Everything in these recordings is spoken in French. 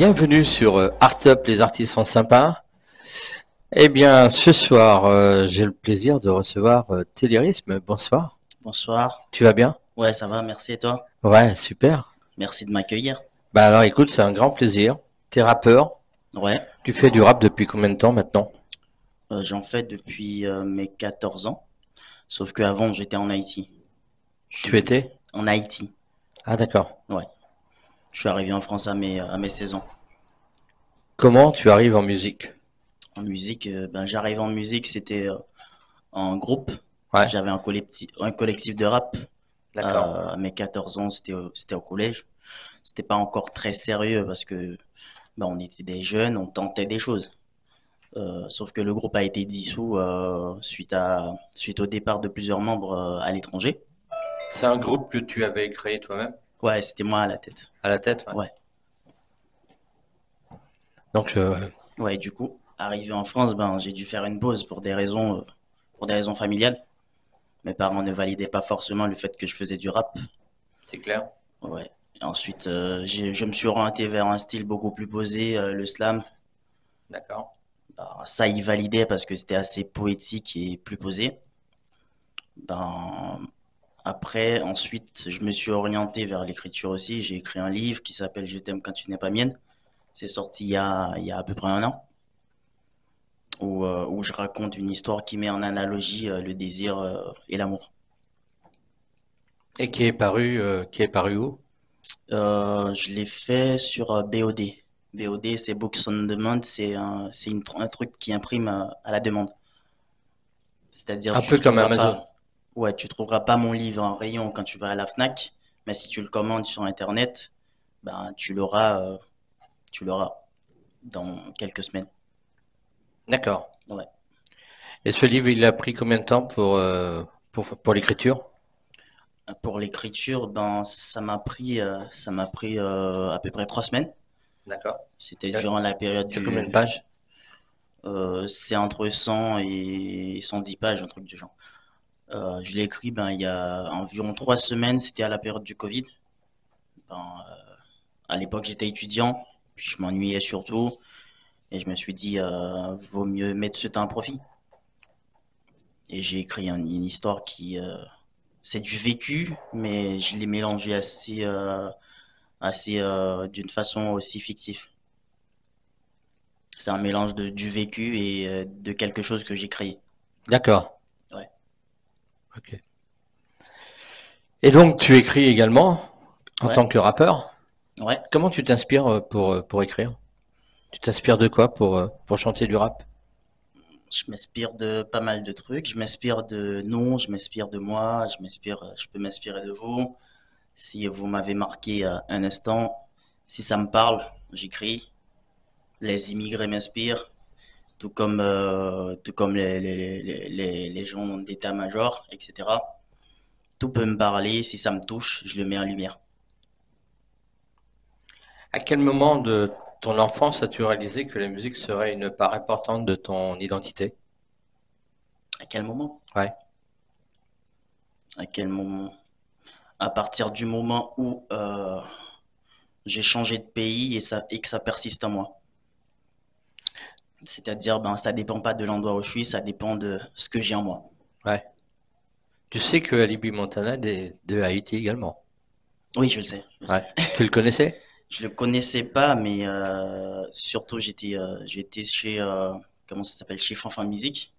Bienvenue sur Art Up, les artistes sont sympas. Eh bien, ce soir, j'ai le plaisir de recevoir Télérisme. Bonsoir. Bonsoir. Tu vas bien? Ouais, ça va, merci et toi? Ouais, super. Merci de m'accueillir. Bah alors écoute, c'est un grand plaisir. T'es rappeur. Ouais, Tu fais du rap depuis combien de temps maintenant? j'en fais depuis mes 14 ans, sauf qu'avant j'étais en Haïti. Je Tu suis étais? en Haïti, Ah d'accord. ouais. Je suis arrivé en France à mes 16 ans. Comment tu arrives en musique? En musique, j'arrive en musique, c'était en groupe. Ouais, J'avais un collectif de rap. d'accord. À mes 14 ans, c'était au collège. C'était pas encore très sérieux parce que on était des jeunes, on tentait des choses. Sauf que le groupe a été dissous suite au départ de plusieurs membres à l'étranger. C'est un groupe que tu avais créé toi-même? Ouais, c'était moi à la tête. À la tête, ouais. Ouais, Donc, ouais. Du coup, arrivé en France, j'ai dû faire une pause pour des raisons familiales. Mes parents ne validaient pas forcément le fait que je faisais du rap. c'est clair. Ouais. Et ensuite, je me suis orienté vers un style beaucoup plus posé, le slam. D'accord. Ça, ils validaient parce que c'était assez poétique et plus posé. Ben, ensuite, je me suis orienté vers l'écriture aussi. J'ai écrit un livre qui s'appelle Je t'aime quand tu n'es pas mienne. C'est sorti il y a à peu près un an, où je raconte une histoire qui met en analogie le désir et l'amour. Et qui est paru où? Je l'ai fait sur BOD. BOD, c'est Books on Demand, c'est un truc qui imprime à la demande. C'est-à-dire, Un peu comme Amazon. ouais, tu trouveras pas mon livre en rayon quand tu vas à la Fnac, mais si tu le commandes sur Internet, tu l'auras dans quelques semaines. D'accord. Ouais. Et ce livre, il a pris combien de temps pour l'écriture? Pour l'écriture, ça m'a pris à peu près 3 semaines. D'accord. C'était Il y a durant la période il y a combien de pages? c'est entre 100 et 110 pages, un truc du genre. Je l'ai écrit, il y a environ 3 semaines. C'était à la période du Covid. Ben, à l'époque, j'étais étudiant, puis je m'ennuyais surtout, et je me suis dit, vaut mieux mettre ce temps à profit. Et j'ai écrit une histoire c'est du vécu, mais je l'ai mélangé d'une façon aussi fictive. C'est un mélange du vécu et de quelque chose que j'ai créé. D'accord. Ouais. Ok. Et donc, tu écris également en Ouais. tant que rappeur. Ouais. Comment tu t'inspires pour écrire? Tu t'inspires de quoi pour chanter du rap? Je m'inspire de pas mal de trucs. Je m'inspire de nous, je m'inspire de moi, je peux m'inspirer de vous. Si vous m'avez marqué un instant, si ça me parle, j'écris. Les immigrés m'inspirent, tout comme les gens d'état-major, etc. Tout peut me parler. Si ça me touche, je le mets en lumière. À quel moment de ton enfance as-tu réalisé que la musique serait une part importante de ton identité? À quel moment? Ouais. À quel moment? À partir du moment où j'ai changé de pays et que ça persiste en moi. C'est-à-dire, ça dépend pas de l'endroit où je suis, ça dépend de ce que j'ai en moi. Ouais. Tu sais que Alibi Montana est de Haïti également. Oui, je le sais. Je le sais. Ouais. Tu le connaissais? Je le connaissais pas, mais surtout j'étais chez comment ça s'appelle, chez Fanfan Musique,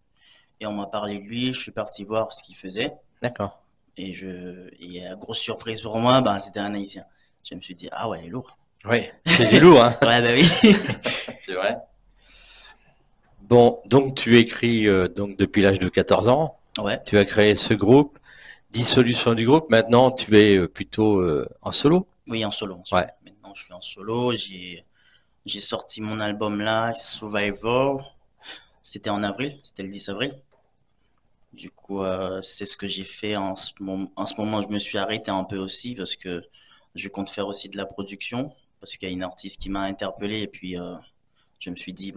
et on m'a parlé de lui. Je suis parti voir ce qu'il faisait, D'accord. et grosse surprise pour moi, c'était un Haïtien. Je me suis dit, ah ouais, il est lourd. Oui. C'est du lourd, hein? Ouais, bah oui. C'est vrai. Bon, donc tu écris donc depuis l'âge de 14 ans. Ouais. Tu as créé ce groupe, dissolution du groupe. Maintenant, tu es plutôt en solo. Oui, en solo, en Ouais. solo. Maintenant, je suis en solo. J'ai sorti mon album là, Survivor. C'était en avril, c'était le 10 avril. Du coup, c'est ce que j'ai fait en ce moment. Je me suis arrêté un peu aussi parce que je compte faire aussi de la production, parce qu'il y a une artiste qui m'a interpellé, et puis je me suis dit,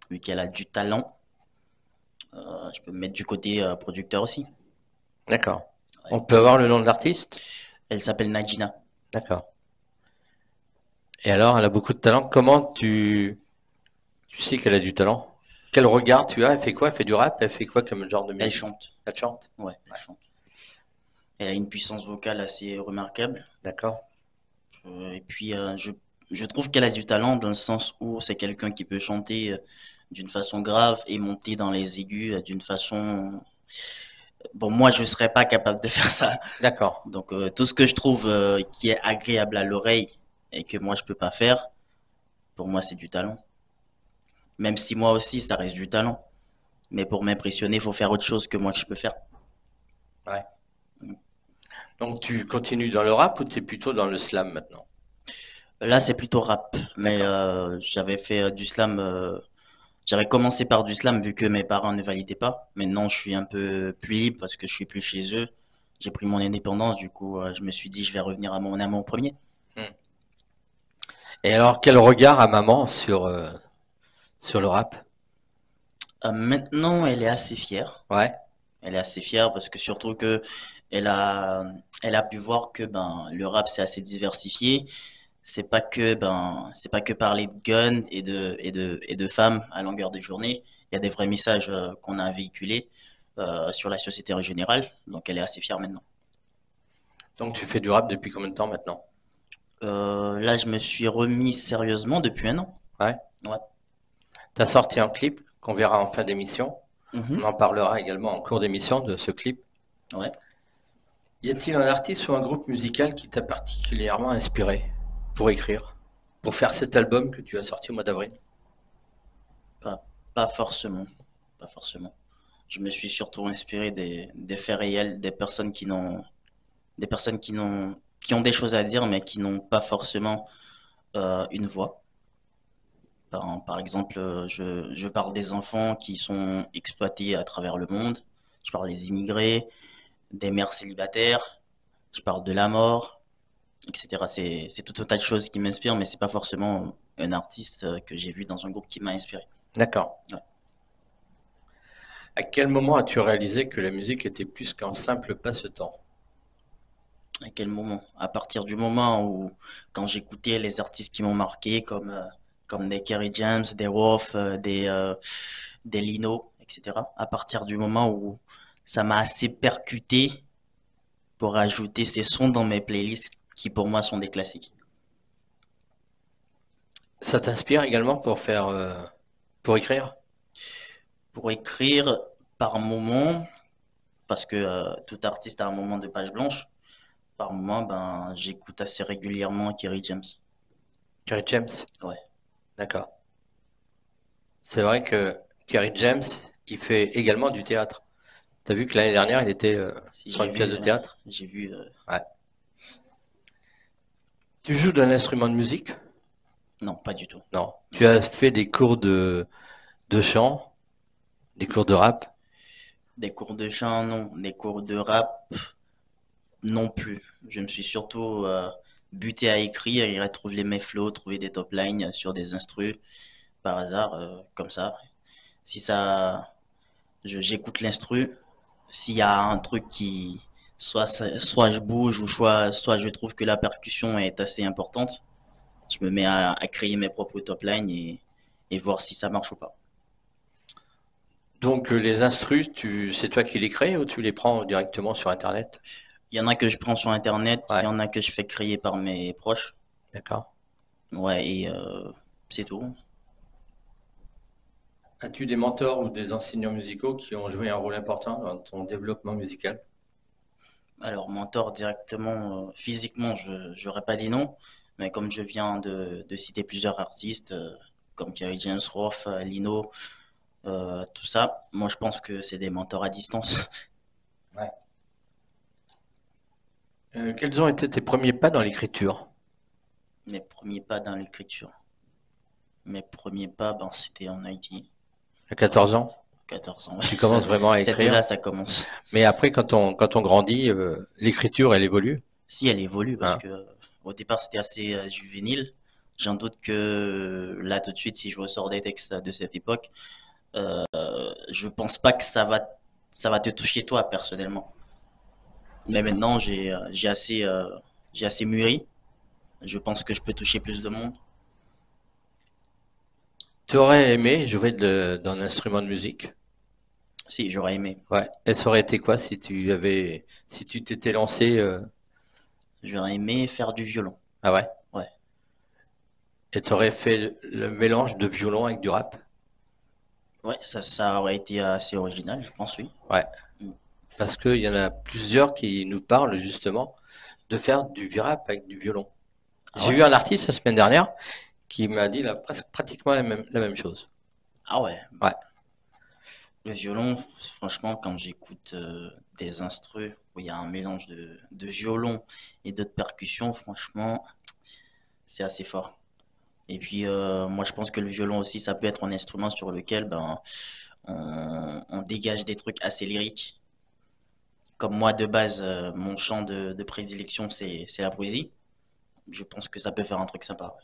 vu qu'elle a du talent, je peux me mettre du côté producteur aussi. D'accord. Ouais. On peut avoir le nom de l'artiste? Elle s'appelle Najina. D'accord. Et alors, elle a beaucoup de talent. Comment tu sais qu'elle a du talent? Quel regard tu as? Elle fait quoi? Elle fait du rap? Elle fait quoi comme genre de Elle musique? chante. Elle chante? Ouais, elle Ouais, chante. Elle a une puissance vocale assez remarquable. d'accord. Et puis, je trouve qu'elle a du talent dans le sens où c'est quelqu'un qui peut chanter d'une façon grave et monter dans les aigus d'une façon... Bon, moi, je serais pas capable de faire ça. D'accord. Donc, tout ce que je trouve qui est agréable à l'oreille et que moi, je peux pas faire, pour moi, c'est du talent. Même si moi aussi, ça reste du talent. Mais pour m'impressionner, il faut faire autre chose que moi que je peux faire. Ouais. Donc tu continues dans le rap ou tu es plutôt dans le slam maintenant? Là, c'est plutôt rap. Mais D'accord. j'avais fait du slam. J'avais commencé par du slam vu que mes parents ne validaient pas. Maintenant, je suis un peu plus libre parce que je suis plus chez eux. J'ai pris mon indépendance. Du coup, je me suis dit, je vais revenir à mon amour premier. Hmm. Et alors, quel regard a maman sur le rap? Maintenant, elle est assez fière. Ouais, Elle est assez fière parce que surtout que elle a, elle a pu voir que ben le rap c'est assez diversifié. C'est pas que parler de guns et de femmes à longueur de journée. Il y a des vrais messages qu'on a véhiculés sur la société en général. Donc elle est assez fière maintenant. donc tu fais du rap depuis combien de temps maintenant? Là, je me suis remis sérieusement depuis un an. Ouais. Ouais. T'as sorti un clip qu'on verra en fin d'émission. On Mhm. en parlera également en cours d'émission de ce clip. Ouais. Y a-t-il un artiste ou un groupe musical qui t'a particulièrement inspiré pour écrire, pour faire cet album que tu as sorti au mois d'avril? Pas, pas forcément. Pas forcément. Je me suis surtout inspiré des faits réels, des personnes qui ont des choses à dire, mais qui n'ont pas forcément une voix. Par exemple, je parle des enfants qui sont exploités à travers le monde. Je parle des immigrés, des mères célibataires. Je parle de la mort, etc. C'est tout un tas de choses qui m'inspirent, mais c'est pas forcément un artiste que j'ai vu dans un groupe qui m'a inspiré. D'accord. Ouais. À quel moment as-tu réalisé que la musique était plus qu'un simple passe-temps? À quel moment? À partir du moment où, quand j'écoutais les artistes qui m'ont marqué, comme des Kerry James, des Wolf, des Lino, etc. À partir du moment où ça m'a assez percuté pour ajouter ces sons dans mes playlists qui pour moi sont des classiques. Ça t'inspire également pour écrire? Pour écrire par moment, parce que tout artiste a un moment de page blanche, par moment, ben, j'écoute assez régulièrement Kerry James. Kerry James? Ouais. D'accord. C'est vrai que Kerry James, il fait également du théâtre. T'as vu que l'année dernière, il était Si sur une pièce de théâtre? j'ai vu, Ouais. Tu joues d'un instrument de musique? non, pas du tout. Non. Non. Tu as fait des cours de chant, des cours de rap? Des cours de chant, non. Des cours de rap, non plus. Je me suis surtout buté à écrire et à trouver mes flows, trouver des top lines sur des instrus par hasard, comme ça. Si ça, j'écoute l'instru. S'il y a un truc qui, soit je bouge ou soit je trouve que la percussion est assez importante, je me mets à créer mes propres top lines et voir si ça marche ou pas. Donc les instrus, c'est toi qui les crées ou tu les prends directement sur Internet? Il y en a que je prends sur Internet, il y Ouais, en a que je fais créer par mes proches. d'accord. Ouais, et c'est tout. As-tu des mentors ou des enseignants musicaux qui ont joué un rôle important dans ton développement musical? Alors, mentor directement, physiquement, je n'aurais pas dit non, mais comme je viens de citer plusieurs artistes, comme Kerry James, Roth, Lino, tout ça, moi je pense que c'est des mentors à distance. Ouais. Quels ont été tes premiers pas dans l'écriture? Mes premiers pas dans l'écriture. Mes premiers pas, ben, c'était en Haïti, À 14 ans, 14 ans. tu commences vraiment à C'est écrire. là, ça commence. Mais après, quand on grandit, l'écriture, elle évolue. Si elle évolue, parce Hein. que au départ c'était assez juvénile. J'en doute que là tout de suite, si je ressors des textes de cette époque, je pense pas que ça va te toucher toi personnellement. Mais maintenant, j'ai assez mûri. Je pense que je peux toucher plus de monde. Tu aurais aimé jouer d'un instrument de musique? Si, j'aurais aimé. Ouais. Et ça aurait été quoi si tu t'étais lancé, J'aurais aimé faire du violon. ah ouais? Ouais. Et tu aurais fait le mélange de violon avec du rap? Ouais, ça aurait été assez original, je pense, oui. Ouais. Mm. Parce qu'il y en a plusieurs qui nous parlent justement de faire du rap avec du violon. Ah J'ai ouais? vu un artiste la semaine dernière qui m'a dit presque pratiquement la même chose. Ah ouais. Ouais. Le violon, franchement, quand j'écoute des instrus où il y a un mélange de violon et d'autres percussions, franchement, c'est assez fort. Et puis, moi, je pense que le violon aussi, ça peut être un instrument sur lequel ben, on dégage des trucs assez lyriques. Comme moi, de base, mon chant de prédilection, c'est la poésie. Je pense que ça peut faire un truc sympa.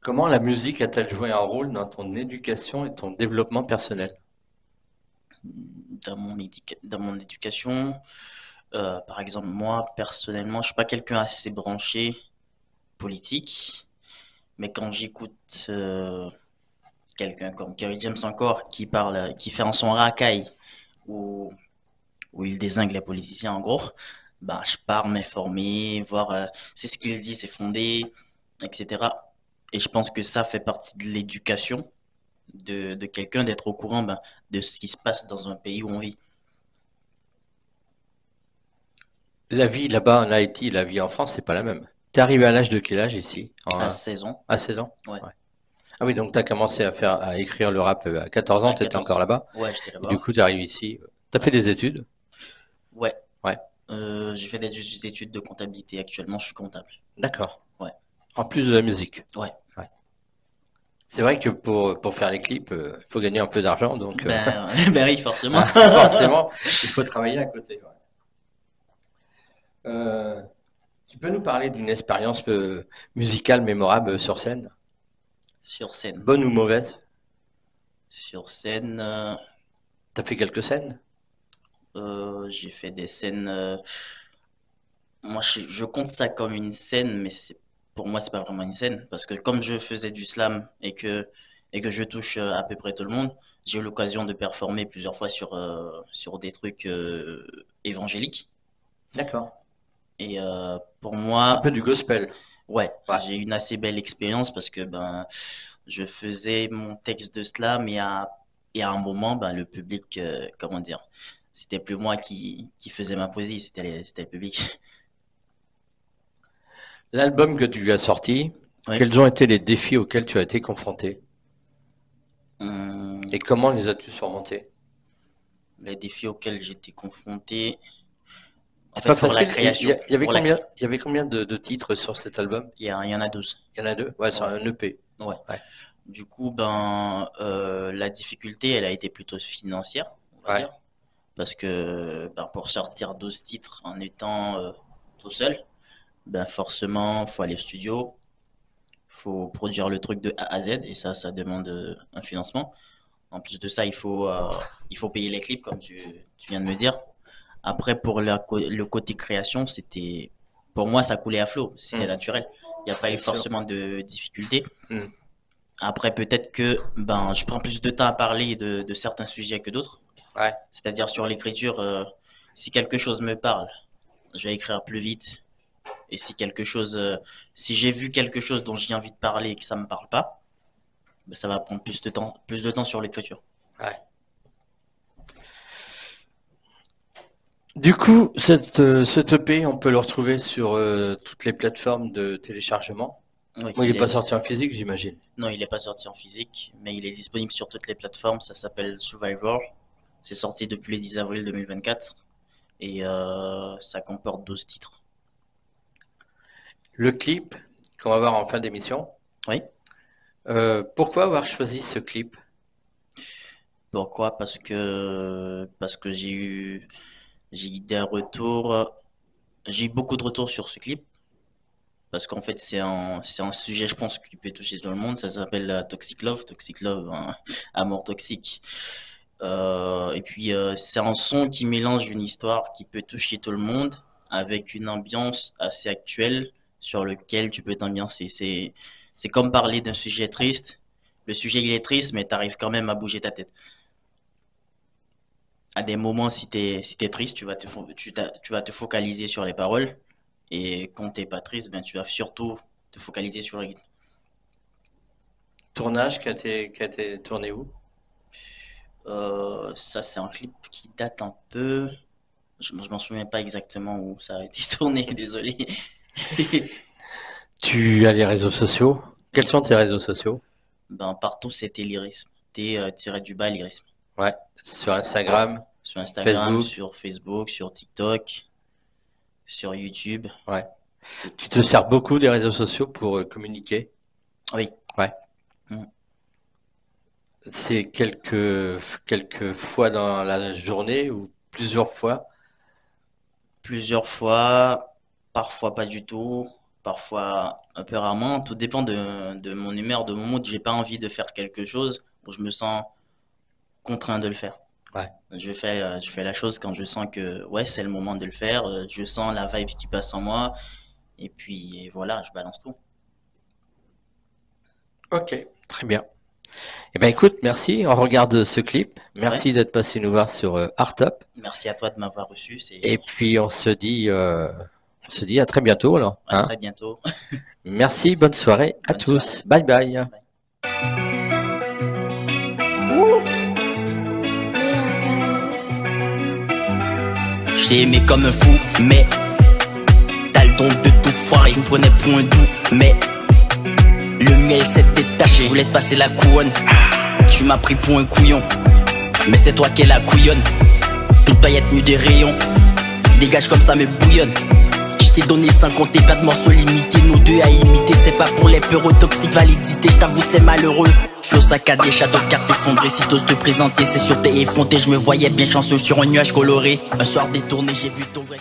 Comment la musique a-t-elle joué un rôle dans ton éducation et ton développement personnel? Dans mon éducation, par exemple, moi, personnellement, je suis pas quelqu'un assez branché politique, mais quand j'écoute quelqu'un comme Kerry James encore, qui parle, qui fait en son racaille, où, où il désingue les politiciens en gros, bah, je pars m'informer, voir c'est ce qu'il dit, c'est fondé, etc. Et je pense que ça fait partie de l'éducation de quelqu'un d'être au courant ben, de ce qui se passe dans un pays où on vit. La vie là-bas en Haïti et la vie en France, c'est pas la même. T'es arrivé à l'âge de quel âge ici? À 16 ans, À 16 ans? ouais, Ouais. Ah oui, donc t'as commencé à écrire le rap à 14 ans, à t'étais 14 encore ans. là-bas. Ouais, j'étais Et du là-bas. coup, t'arrives ici. T'as fait Ouais, des études? ouais. Ouais. J'ai fait des études de comptabilité. Actuellement, je suis comptable. D'accord. Ouais, En plus de la musique. ouais. Ouais. C'est vrai que pour faire les clips, il faut gagner un peu d'argent, donc Ben, ben oui, forcément. forcément, il faut travailler à côté. Ouais. Euh, Tu peux nous parler d'une expérience musicale mémorable sur scène? Sur scène. Bonne ou mauvaise? Sur scène, T'as fait quelques scènes? j'ai fait des scènes. Moi, je compte ça comme une scène, mais pour moi, c'est pas vraiment une scène. Parce que comme je faisais du slam et que je touche à peu près tout le monde, j'ai eu l'occasion de performer plusieurs fois sur des trucs évangéliques. D'accord. Et pour Un peu moi, du gospel. ouais, Ouais. j'ai eu une assez belle expérience parce que ben, je faisais mon texte de slam et à un moment, ben, le public, comment dire, c'était plus moi qui faisais ma poésie, c'était le public. L'album que tu as sorti, Oui. quels ont été les défis auxquels tu as été confronté? Hum, Et comment les as-tu surmontés? les défis auxquels j'étais confronté, en C'est fait, pas pour la facile. création, pour la cré- Il y avait combien de titres sur cet album? il y en a 12. Il y en a deux? Ouais, c'est Ouais, un EP. ouais. Ouais. Du coup, ben, la difficulté, elle a été plutôt financière, on va Ouais. dire. Parce que ben, pour sortir 12 titres en étant tout seul, ben forcément, faut aller au studio, faut produire le truc de A à Z, et ça demande un financement. En plus de ça, il faut payer les clips, comme tu viens de me dire. Après, pour le côté création, pour moi, ça coulait à flot, c'était Hmm, naturel. Il n'y a pas eu bien sûr. forcément de difficultés. Hmm. Après, peut-être que ben, je prends plus de temps à parler de certains sujets que d'autres. Ouais. C'est-à-dire sur l'écriture, si quelque chose me parle, je vais écrire plus vite. Et si j'ai vu quelque chose dont j'ai envie de parler et que ça me parle pas, ben, ça va prendre plus de temps sur l'écriture. Ouais. Du coup, cet EP, on peut le retrouver sur toutes les plateformes de téléchargement. Oui, Moi, il n'est pas sorti en physique, j'imagine. non, il n'est pas sorti en physique, mais il est disponible sur toutes les plateformes. Ça s'appelle Survivor. C'est sorti depuis le 10 avril 2024 et ça comporte 12 titres. Le clip qu'on va voir en fin d'émission. Oui. Pourquoi avoir choisi ce clip? Pourquoi? Parce que j'ai eu des retours, j'ai eu beaucoup de retours sur ce clip. Parce qu'en fait, c'est un sujet, je pense, qui peut toucher tout le monde. Ça s'appelle la Toxic Love. Toxic Love, hein, amour toxique. Et puis, c'est un son qui mélange une histoire qui peut toucher tout le monde avec une ambiance assez actuelle sur lequel tu peux t'ambiancer. C'est comme parler d'un sujet triste. Le sujet, il est triste, mais tu arrives quand même à bouger ta tête. À des moments, si t'es triste, tu vas te focaliser sur les paroles. Et quand t'es pas triste, ben, tu vas surtout te focaliser sur le rythme. Tournage qui a été tourné où? Ça, c'est un clip qui date un peu. Je m'en souviens pas exactement où ça a été tourné, désolé. Tu as les réseaux sociaux? Quels sont tes réseaux sociaux? Ben, partout, c'était lyrisme. Tiré du bas, lyrisme. Ouais, sur Instagram, Sur Instagram, Facebook. sur Facebook, sur TikTok, sur YouTube. Ouais. Tu te sers beaucoup des réseaux sociaux pour communiquer? Oui. Ouais. Mm. C'est quelques fois dans la journée ou plusieurs fois? Plusieurs fois, parfois pas du tout, parfois un peu rarement. Tout dépend de mon humeur, de mon mood. J'ai pas envie de faire quelque chose où je me sens contraint de le faire. Ouais. Je fais la chose quand je sens que ouais, c'est le moment de le faire. Je sens la vibe qui passe en moi. Et puis et voilà, je balance tout. Ok, très bien. Eh ben écoute, merci. On regarde ce clip. Ouais. Merci d'être passé nous voir sur Artop. Merci à toi de m'avoir reçu. Et puis on se dit à très bientôt alors. À Hein. très bientôt. Merci, bonne soirée à Bonne tous. soirée. Bye bye. J'ai aimé comme un fou, mais t'as le don de tout foirer. Tu me prenais pour un doux, mais le miel s'est détaché. Je voulais te passer la couronne, tu m'as pris pour un couillon. Mais c'est toi qui es la couillonne. Toute paillette nue des rayons, dégage comme ça me bouillonne. Je t'ai donné 5 comptés, pas de morceaux limités. Nous deux à imiter, c'est pas pour les peurs toxiques validité. Je t'avoue c'est malheureux. Flow saccadé, shadow carte effondrée. Si t'oses te présenter, c'est sûr t'es effronté. Je me voyais bien chanceux sur un nuage coloré. Un soir détourné, j'ai vu ton vrai